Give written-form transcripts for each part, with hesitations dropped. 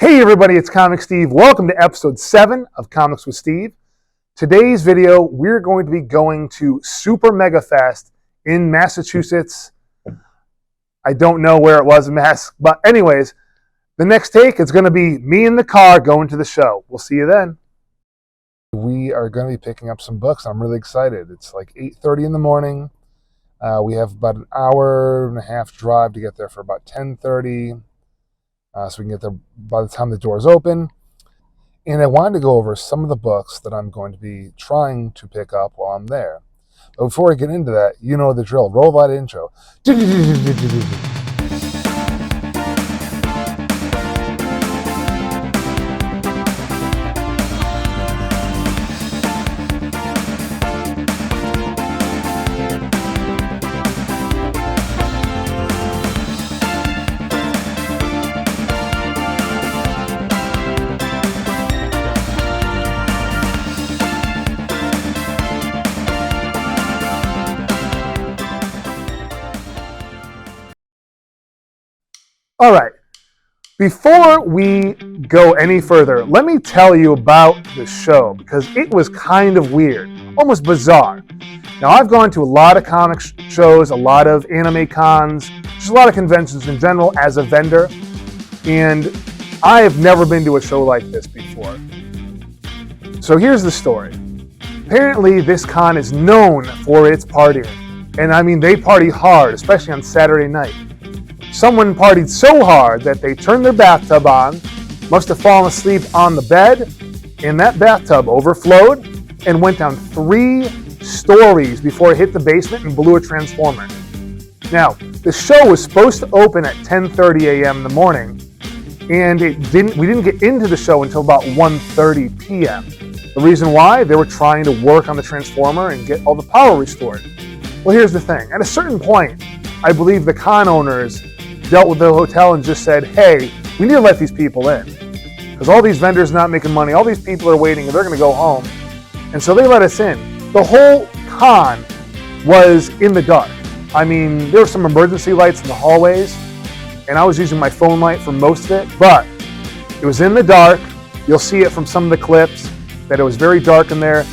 Hey everybody, it's Comic Steve. Welcome to episode 7 of Comics with Steve. Today's video, we're going to be going to Super Mega Fest in Massachusetts. I don't know where it was in Mass, but anyways, the next take is going to be me in the car going to the show. We'll see you then. We are going to be picking up some books. I'm really excited. It's like 8:30 in the morning. We have about an hour and a half drive to get there for about 10:30. So we can get there by the time the doors open. And I wanted to go over some of the books that I'm going to be trying to pick up while I'm there. But before I get into that, you know the drill. Roll that intro. All right, before we go any further, let me tell you about the show because it was kind of weird, almost bizarre. Now, I've gone to a lot of comic shows, a lot of anime cons, just a lot of conventions in general as a vendor, and I have never been to a show like this before. So here's the story. Apparently, this con is known for its partying, and I mean, they party hard, especially on Saturday night. Someone partied so hard that they turned their bathtub on, must have fallen asleep on the bed, and that bathtub overflowed and went down 3 stories before it hit the basement and blew a transformer. Now, the show was supposed to open at 10:30 a.m. in the morning, and we didn't get into the show until about 1:30 p.m. The reason why? They were trying to work on the transformer and get all the power restored. Well, here's the thing. At a certain point, I believe the con owners dealt with the hotel and just said, hey, we need to let these people in because all these vendors are not making money. All these people are waiting and they're going to go home. And so they let us in. The whole con was in the dark. I mean, there were some emergency lights in the hallways and I was using my phone light for most of it, but it was in the dark. You'll see it from some of the clips that it was very dark in there.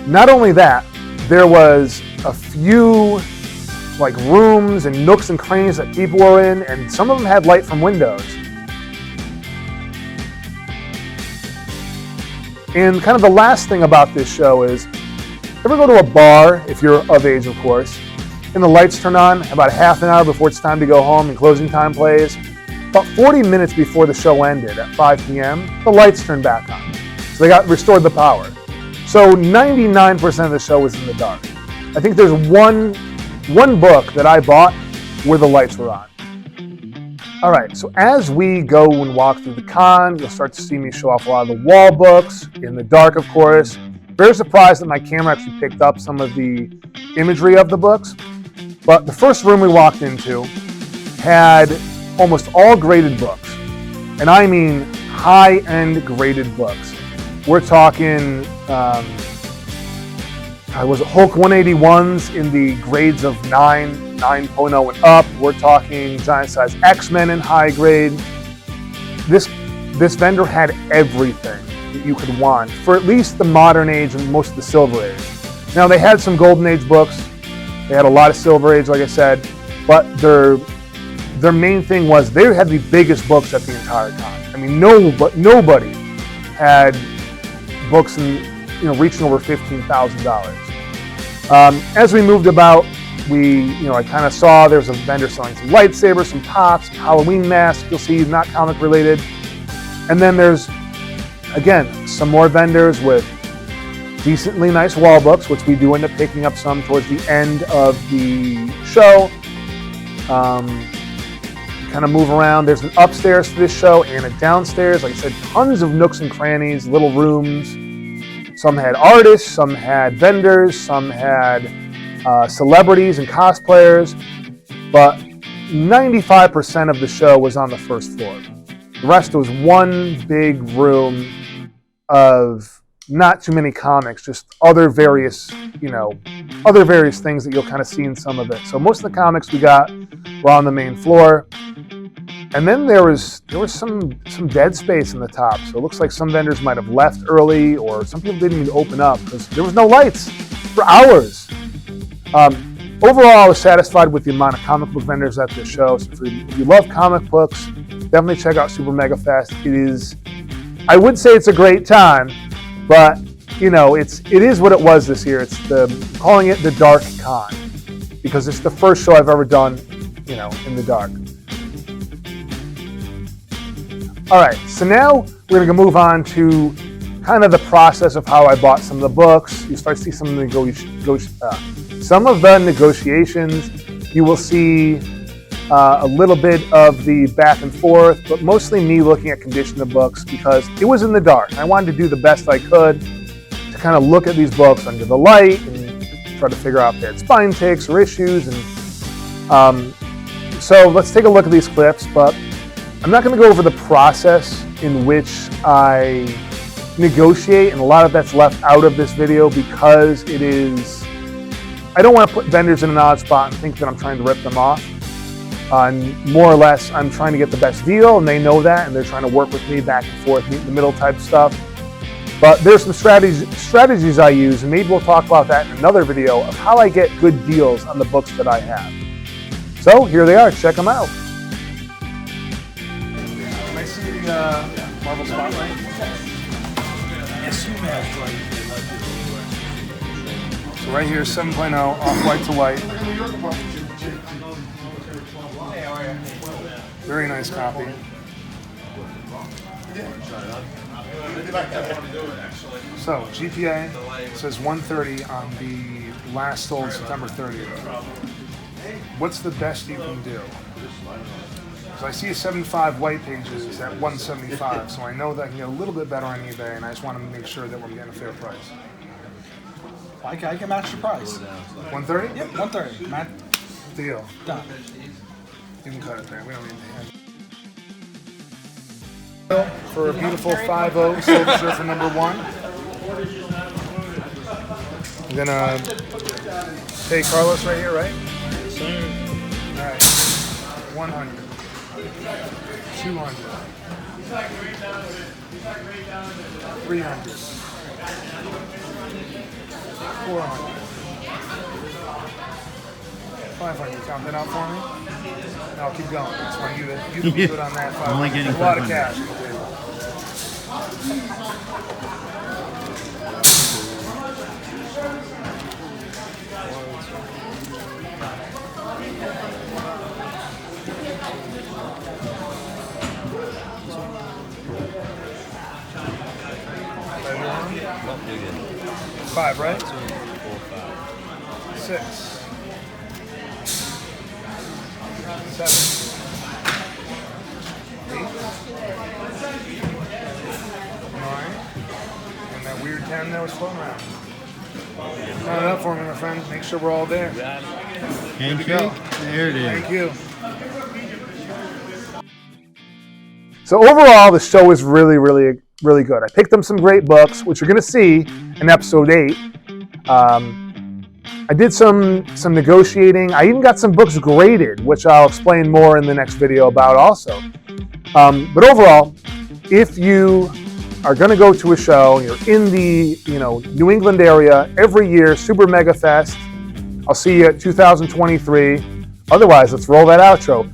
Not only that, there was a few like rooms and nooks and crannies that people were in, and some of them had light from windows. And kind of the last thing about this show is, ever go to a bar, if you're of age of course, and the lights turn on about half an hour before it's time to go home and closing time plays? About 40 minutes before the show ended at 5 p.m., the lights turned back on. So they restored the power. So 99% of the show was in the dark. I think there's one book that I bought where the lights were on. All right, so as we go and walk through the con, you'll start to see me show off a lot of the wall books, in the dark, of course. Very surprised that my camera actually picked up some of the imagery of the books. But the first room we walked into had almost all graded books. And I mean high-end graded books. We're talking, was it Hulk 181s in the grades of 9.0 and up. We're talking giant size X-Men in high grade. This vendor had everything that you could want for at least the modern age and most of the Silver Age. Now they had some Golden Age books. They had a lot of Silver Age, like I said, but their main thing was they had the biggest books at the entire con. I mean, nobody had books reaching over $15,000. As we moved about, I kind of saw there was a vendor selling some lightsabers, some pops, some Halloween masks. You'll see not comic related. And then there's, again, some more vendors with decently nice wall books, which we do end up picking up some towards the end of the show. Kind of move around. There's an upstairs to this show and a downstairs. Like I said, tons of nooks and crannies, little rooms. Some had artists, some had vendors, some had celebrities and cosplayers, but 95% of the show was on the first floor. The rest was one big room of not too many comics, just other various, other various things that you'll kind of see in some of it. So most of the comics we got were on the main floor. And then there was some dead space in the top. So it looks like some vendors might have left early, or some people didn't even open up because there was no lights for hours. Overall, I was satisfied with the amount of comic book vendors at this show. So if you love comic books, definitely check out Super Mega Fest. I would say it's a great time, but it is what it was this year. It's calling it the Dark Con because it's the first show I've ever done, in the dark. All right, so now we're going to move on to kind of the process of how I bought some of the books. You start to see some of the negotiations. You will see a little bit of the back and forth, but mostly me looking at condition of books because it was in the dark. I wanted to do the best I could to kind of look at these books under the light and try to figure out if they had spine ticks or issues. And so let's take a look at these clips, but I'm not going to go over the process in which I negotiate, and a lot of that's left out of this video because I don't want to put vendors in an odd spot and think that I'm trying to rip them off. More or less, I'm trying to get the best deal, and they know that, and they're trying to work with me back and forth, meet in the middle type stuff. But there's some strategies I use, and maybe we'll talk about that in another video of how I get good deals on the books that I have. So here they are, check them out. Can I see the Marvel Spotlight? Yes, you may. So right here, 7.0, off-white to white. Very nice copy. So GPA says 130 on the last sold September 30th. What's the best you can do? So I see a 75 white pages at 175, so I know that I can get a little bit better on eBay, and I just want to make sure that we're getting a fair price. I can match the price. 130? Yep, 130. Matt, deal. done. You can cut it there. We don't need to hand. For a beautiful 5.0 Silver Surfer number 1. I'm gonna pay Carlos right here, right? All right. 100. 200. 300. 400. 500. Count that out for me. No, I'll keep going. I just want you to be good on that. Only getting a lot of 500. cash on the table. Five, right? 6, 7, 8, 9, and that weird 10 that was floating around. Count it up for me, my friend. Make sure we're all there. Handshake? go. There it is. Thank you. So overall, the show is really, really, really good. I picked them some great books, which you're going to see in episode 8. I did some negotiating. I even got some books graded, which I'll explain more in the next video about also. But overall, if you are going to go to a show, you're in the New England area every year, Super Mega Fest. I'll see you at 2023. Otherwise, let's roll that outro.